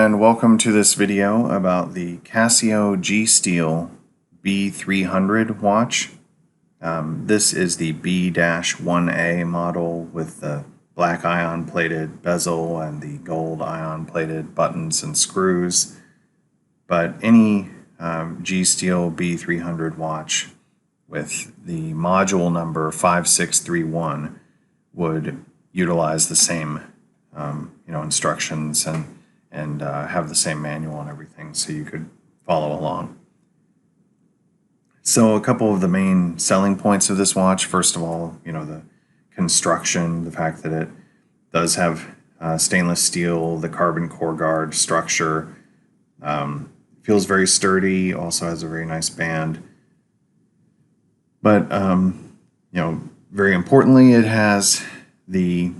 and welcome to this video about the Casio G-Steel B300 watch. This is the B-1A model with the black ion plated bezel and the gold ion plated buttons and screws. But any G-Steel B300 watch with the module number 5631 would utilize the same instructions and have the same manual and everything, so you could follow along. So a couple of the main selling points of this watch: first of all, the construction, the fact that it does have stainless steel, the carbon core guard structure, feels very sturdy, also has a very nice band. But very importantly, it has the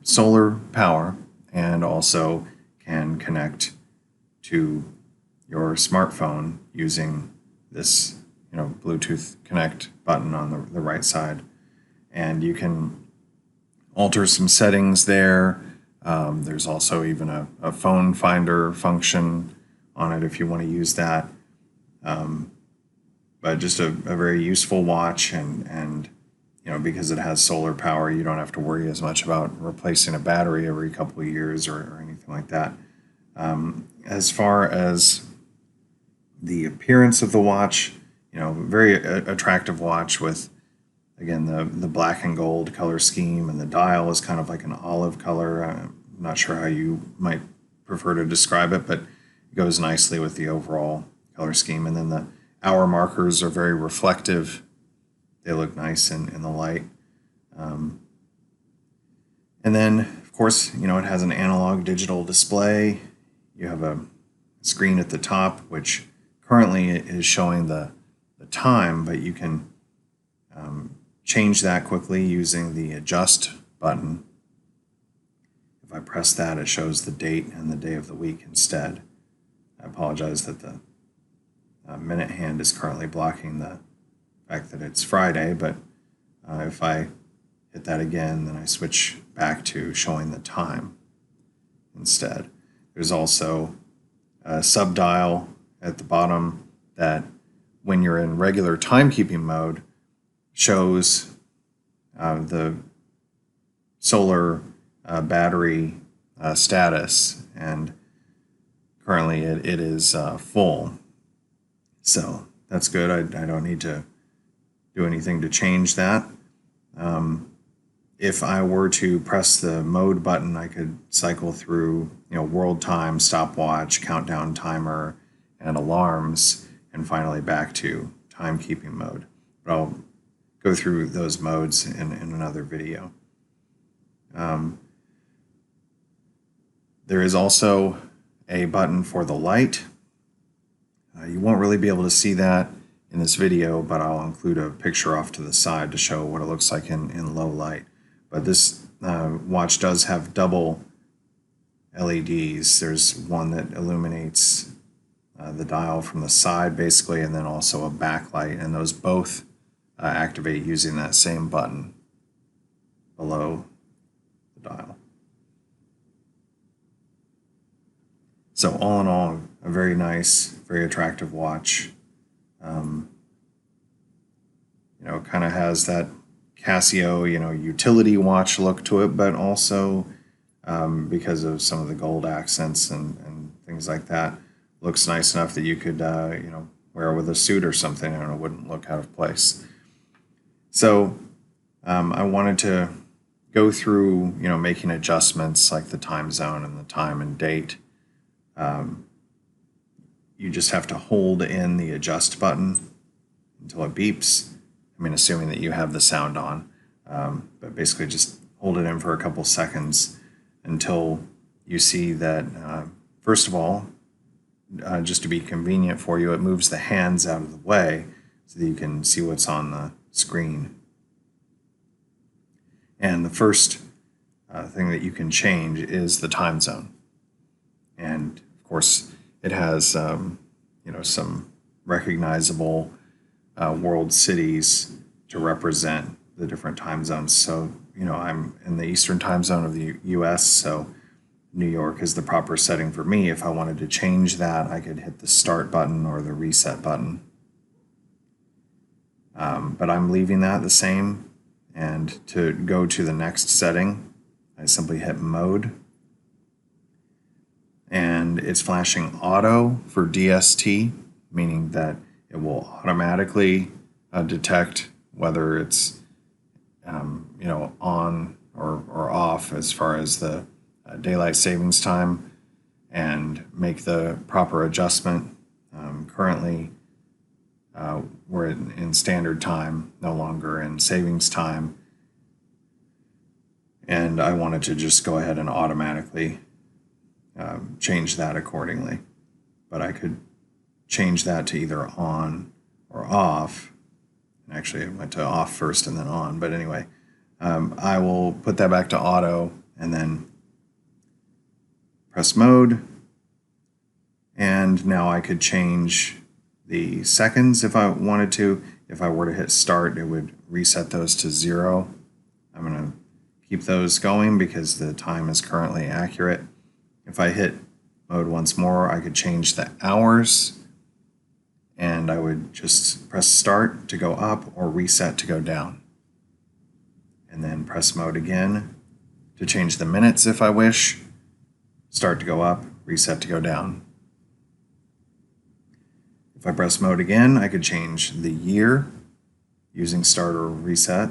solar power and also can connect to your smartphone using this Bluetooth connect button on the right side, and you can alter some settings there. There's also even a phone finder function on it if you want to use that. But just a very useful watch, and because it has solar power, you don't have to worry as much about replacing a battery every couple of years or anything like that. As far as the appearance of the watch, very attractive watch with, again, the black and gold color scheme, and the dial is kind of like an olive color. I'm not sure how you might prefer to describe it, but it goes nicely with the overall color scheme. And then the hour markers are very reflective. They look nice in the light. And then, of course, it has an analog digital display. You have a screen at the top, which currently is showing the time, but you can change that quickly using the adjust button. If I press that, it shows the date and the day of the week instead. I apologize that the minute hand is currently blocking the fact that it's Friday, but if I hit that again, then I switch back to showing the time instead. There's also a sub-dial at the bottom that, when you're in regular timekeeping mode, shows the solar battery status, and currently it is full. So that's good. I don't need to do anything to change that. If I were to press the mode button, I could cycle through world time, stopwatch, countdown timer, and alarms, and finally back to timekeeping mode. But I'll go through those modes in another video. There is also a button for the light. You won't really be able to see that in this video, but I'll include a picture off to the side to show what it looks like in low light. But this watch does have double LEDs. There's one that illuminates the dial from the side, basically, and then also a backlight, and those both activate using that same button below the dial. So all in all, a very nice, very attractive watch. Kind of has that Casio, utility watch look to it, but also because of some of the gold accents and things like that, looks nice enough that you could, wear with a suit or something, and it wouldn't look out of place. So I wanted to go through, making adjustments like the time zone and the time and date. You just have to hold in the adjust button until it beeps. Assuming that you have the sound on, but basically just hold it in for a couple seconds until you see that, first of all, just to be convenient for you, it moves the hands out of the way so that you can see what's on the screen. And the first thing that you can change is the time zone. And of course, it has some recognizable world cities to represent the different time zones. So I'm in the Eastern time zone of the US, so New York is the proper setting for me. If I wanted to change that, I could hit the start button or the reset button. But I'm leaving that the same. And to go to the next setting, I simply hit mode. And it's flashing auto for DST, meaning that it will automatically detect whether it's on or off as far as the daylight savings time, and make the proper adjustment. Currently, we're in standard time, no longer in savings time, and I wanted to just go ahead and automatically change that accordingly. But I could change that to either on or off. And actually, it went to off first and then on. But anyway, I will put that back to auto and then press mode. And now I could change the seconds if I wanted to. If I were to hit start, it would reset those to 0. I'm going to keep those going because the time is currently accurate. If I hit mode once more, I could change the hours, and I would just press start to go up or reset to go down. And then press mode again to change the minutes if I wish. Start to go up, reset to go down. If I press mode again, I could change the year using start or reset.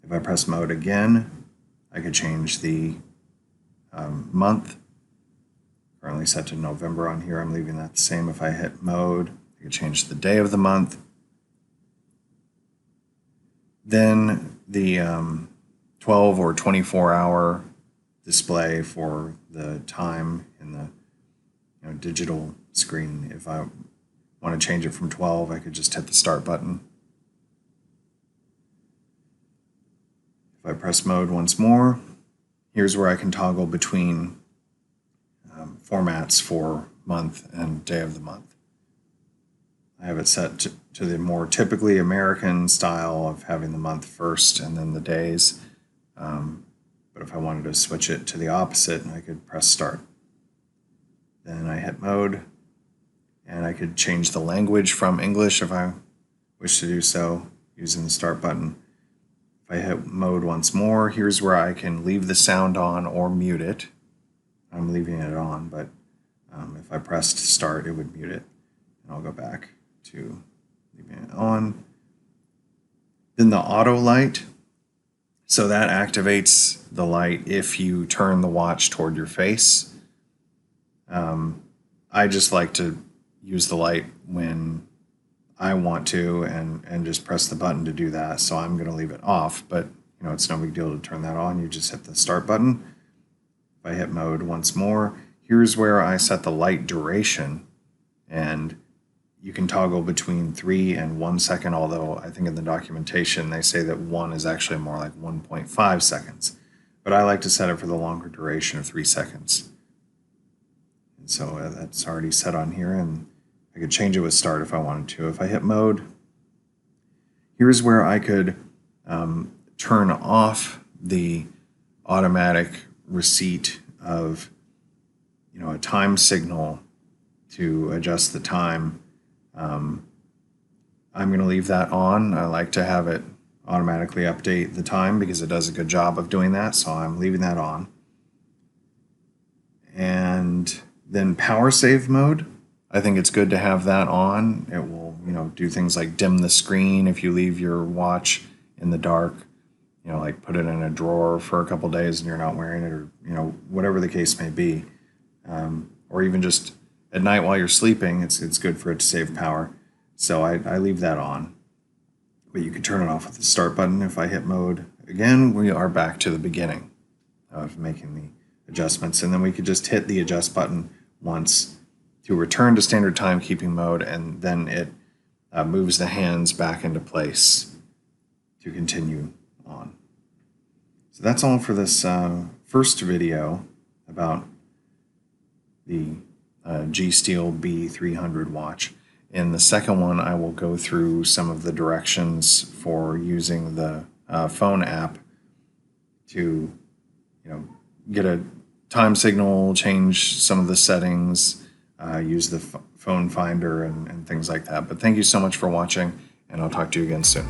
If I press mode again, I could change the month. Currently set to November on here. I'm leaving that the same. If I hit mode, I could change the day of the month. Then the 12 or 24 hour display for the time in the digital screen. If I want to change it from 12, I could just hit the start button. If I press mode once more, here's where I can toggle between formats for month and day of the month. I have it set to the more typically American style of having the month first and then the days. But if I wanted to switch it to the opposite, I could press start. Then I hit mode, and I could change the language from English if I wish to do so using the start button. If I hit mode once more, here's where I can leave the sound on or mute it. I'm leaving it on, but if I pressed start, it would mute it. And I'll go back to leaving it on. Then the auto light. So that activates the light if you turn the watch toward your face. I just like to use the light when I want to and just press the button to do that. So I'm going to leave it off, but it's no big deal to turn that on. You just hit the start button. If I hit mode once more, here's where I set the light duration, and you can toggle between 3 and 1 second, although I think in the documentation they say that 1 is actually more like 1.5 seconds. But I like to set it for the longer duration of 3 seconds. And so that's already set on here, and I could change it with start if I wanted to. If I hit mode, here's where I could turn off the automatic receipt of a time signal to adjust the time. I'm going to leave that on. I like to have it automatically update the time because it does a good job of doing that, so I'm leaving that on. And then power save mode, I think it's good to have that on. It will do things like dim the screen if you leave your watch in the dark, like put it in a drawer for a couple days and you're not wearing it, or whatever the case may be, or even just at night while you're sleeping, it's good for it to save power. So I leave that on. But you can turn it off with the start button. If I hit mode again, we are back to the beginning of making the adjustments. And then we could just hit the adjust button once to return to standard timekeeping mode, and then it moves the hands back into place to continue on. So that's all for this first video about the G-Steel B300 watch. In the second one, I will go through some of the directions for using the phone app to, get a time signal, change some of the settings, use the phone finder and things like that. But thank you so much for watching, and I'll talk to you again soon.